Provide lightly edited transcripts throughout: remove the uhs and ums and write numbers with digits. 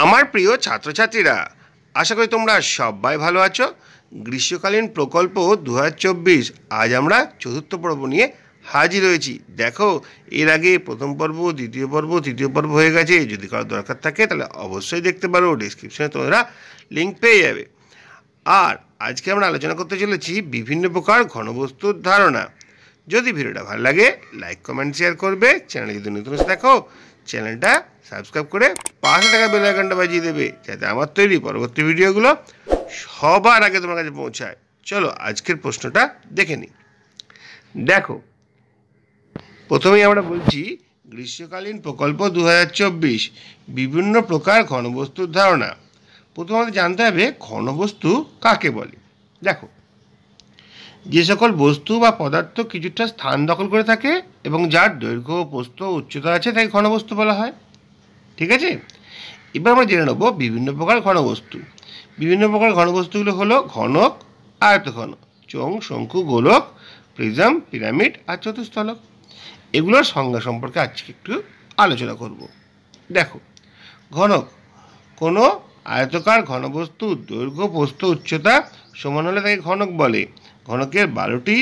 আমার প্রিয় ছাত্রছাত্রীরা, আশা করি তোমরা সবাই ভালো আছো। গ্রীষ্মকালীন প্রকল্প 2024 আজ আমরা চতুর্থ পর্ব নিয়ে হাজির হয়েছি। দেখো, এর আগে প্রথম পর্ব, দ্বিতীয় পর্ব, তৃতীয় পর্ব হয়ে গেছে। যদি কারো দরকার থাকে তাহলে অবশ্যই দেখতে পারো, ডিসক্রিপশনে তোমরা লিঙ্ক পেয়ে যাবে। আর আজকে আমরা আলোচনা করতে চলেছি বিভিন্ন প্রকার ঘনবস্তুর ধারণা। যদি ভিডিওটা ভালো লাগে লাইক, কমেন্ট, শেয়ার করবে। চ্যানেলে যদি নতুন এসে দেখো, চ্যানেলটা সাবস্ক্রাইব করে পাশে থাকা বেল আইকনটা বাজিয়ে দেবে, যাতে আমার তৈরি পরবর্তী ভিডিওগুলো সবার আগে তোমার কাছে পৌঁছায়। চলো আজকের প্রশ্নটা দেখে নিই। দেখো, প্রথমেই আমরা বলছি গ্রীষ্মকালীন প্রকল্প 2024 বিভিন্ন প্রকার ঘনবস্তুর ধারণা। প্রথমে আমাদের জানতে হবে ঘনবস্তু কাকে বলে। দেখো, যে সকল বস্তু বা পদার্থ কিছুটা স্থান দখল করে থাকে এবং যার দৈর্ঘ্য, প্রস্থ, উচ্চতা আছে তাকে ঘনবস্তু বলা হয়। ঠিক আছে, এবার আমরা জেনে নেব বিভিন্ন প্রকার ঘনবস্তু। বিভিন্ন প্রকার ঘনবস্তুগুলো হলো ঘনক, আয়তঘন, চোঙ, শঙ্কু, গোলক, প্রিজম, পিরামিড আর চতুস্থলক। এগুলোর সংজ্ঞা সম্পর্কে আজকে একটু আলোচনা করব। দেখো, ঘনক কোনো আয়তকার ঘনবস্তু দৈর্ঘ্য, প্রস্থ, উচ্চতা সমান হলে তাকে ঘনক বলে। ঘনকের 12টি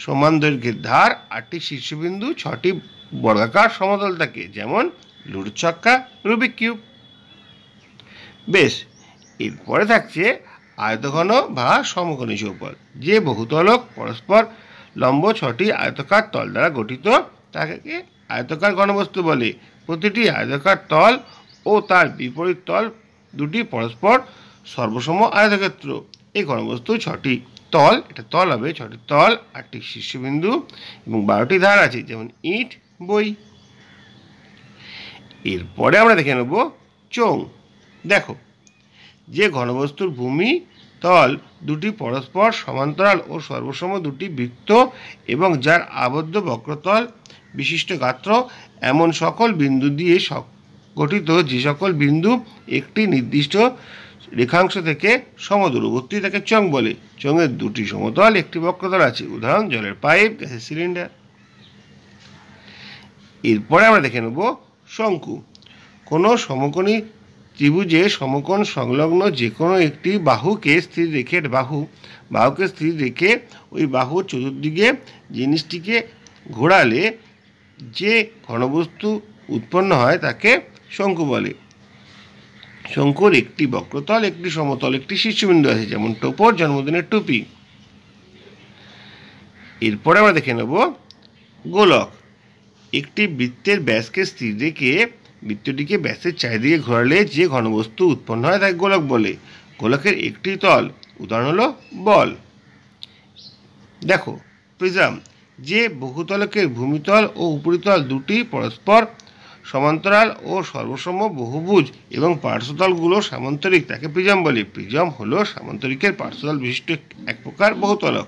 সমান দৈর্ঘ্যের ধার, 8টি শীর্ষবিন্দু, 6টি বর্গাকার সমতল থাকে, যেমন লুডো ছক্কা, রুবিক কিউব। বেশ, এরপরে থাকছে আয়তঘন বা সমকোণী চৌপল। যে বহুতলক পরস্পর লম্ব 6টি আয়তকার তল দ্বারা গঠিত তাকে আয়তকার ঘনবস্তু বলে। প্রতিটি আয়তকার তল ও তার বিপরীত তল দুটি পরস্পর সর্বসম আয়তক্ষেত্র। এই ঘনবস্তু 6টি তল, এটা তল হবে, 6টি তল, 8টি শীর্ষবিন্দু এবং 12টি ধার আছে, যেমন ইট, বই। এরপরে আমরা দেখে নেব চোঙ। দেখো, যে ঘনবস্তুর ভূমি তল দুটি পরস্পর সমান্তরাল ও সর্বসম দুটি বৃত্ত এবং যার আবদ্ধ বক্রতল বিশিষ্ট গাত্র এমন সকল বিন্দু দিয়ে গঠিত, যে সকল বিন্দু একটি নির্দিষ্ট রেখাংশ থেকে সমদূরবর্তী তাকে চোঙ বলে। চোঙের দুটি সমতল, একটি বক্রতল আছে, উদাহরণ জলের পাইপ, গ্যাসের সিলিন্ডার। এরপরে আমরা দেখে নেব শঙ্কু। কোনো সমকোণী ত্রিভুজে সমকোণ সংলগ্ন যে কোনো একটি বাহুকে স্থির রেখে বাহুকে স্থির রেখে ওই বাহুর চতুর্দিকে জিনিসটিকে ঘোরালে যে ঘনবস্তু উৎপন্ন হয় তাকে শঙ্কু বলে। শঙ্কুর একটি বক্রতল, একটি সমতল, একটি শীর্ষবিন্দু আছে, যেমন টোপর, জন্মদিনের টুপি। এরপরে আমরা দেখে নেব গোলক। একটি বৃত্তের ব্যাসকে স্থির রেখে বৃত্তটিকে ব্যাসের চারিদিকে ঘোরালে যে ঘনবস্তু উৎপন্ন হয় তাকে গোলক বলে। গোলকের একটি তল, উদাহরণ হলো বল। দেখো, প্রিজম। যে বহুতলকের ভূমিতল ও উপরিতল দুটি পরস্পর সমান্তরাল ও সর্বসম বহুভুজ এবং পার্শ্বতলগুলো সামান্তরিক তাকে প্রিজম বলে। প্রিজম হলো সামান্তরিকের পার্শ্বতল বিশিষ্ট এক প্রকার বহুতলক।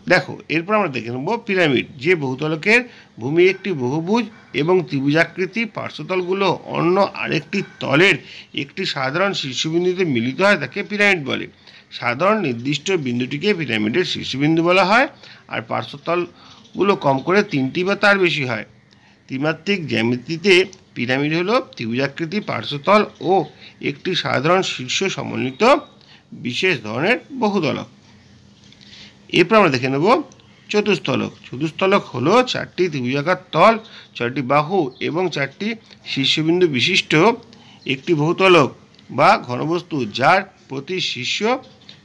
দেখো, এরপর আমরা দেখে নেব পিরামিড। যে বহুতলকের ভূমি একটি বহুভুজ এবং ত্রিভুজাকৃতি, পার্শ্বতলগুলো অন্য আরেকটি তলের একটি সাধারণ শীর্ষবিন্দুতে মিলিত হয় তাকে পিরামিড বলে। সাধারণ নির্দিষ্ট বিন্দুটিকে পিরামিডের শীর্ষবিন্দু বলা হয়, আর পার্শ্বতলগুলো কম করে 3টি বা তার বেশি হয়। ত্রিমাত্রিক জ্যামিতিতে পিরামিড হলো ত্রিভুজাকৃতি, পার্শ্বতল ও একটি সাধারণ শীর্ষ সমন্বিত বিশেষ ধরনের বহুতলক। এরপর আমরা দেখে নেব চতুস্থলক। চতুস্থলক হলো 4টি ত্রিভুজাকার তল, 6টি বাহু এবং 4টি শীর্ষবিন্দু বিশিষ্ট একটি বহুতলক বা ঘনবস্তু, যার প্রতি শীর্ষ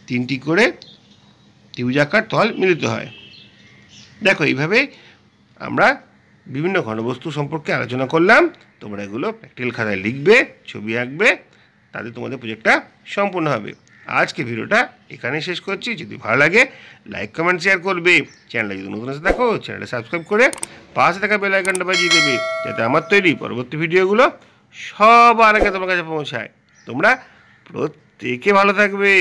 3টি করে ত্রিভুজাকার তল মিলিত হয়। দেখো, এইভাবে আমরা বিভিন্ন ঘনবস্তু সম্পর্কে আলোচনা করলাম। তোমরা এগুলো প্র্যাকটিক্যাল খাতায় লিখবে, ছবি আঁকবে, তাতে তোমাদের প্রজেক্টটা সম্পূর্ণ হবে। আজকে ভিডিওটা এখানে শেষ করছি। যদি ভালো লাগে লাইক, কমেন্ট, শেয়ার করবে। চ্যানেলে যদি নতুন এসে দেখো, চ্যানেলটা সাবস্ক্রাইব করে পাশে থাকা বেল আইকনটা বাজিয়ে দেবে, যাতে আমার তৈরি পরবর্তী ভিডিওগুলো সবার আগে তোমার কাছে পৌঁছায়। তোমরা প্রত্যেকে ভালো থাকবে।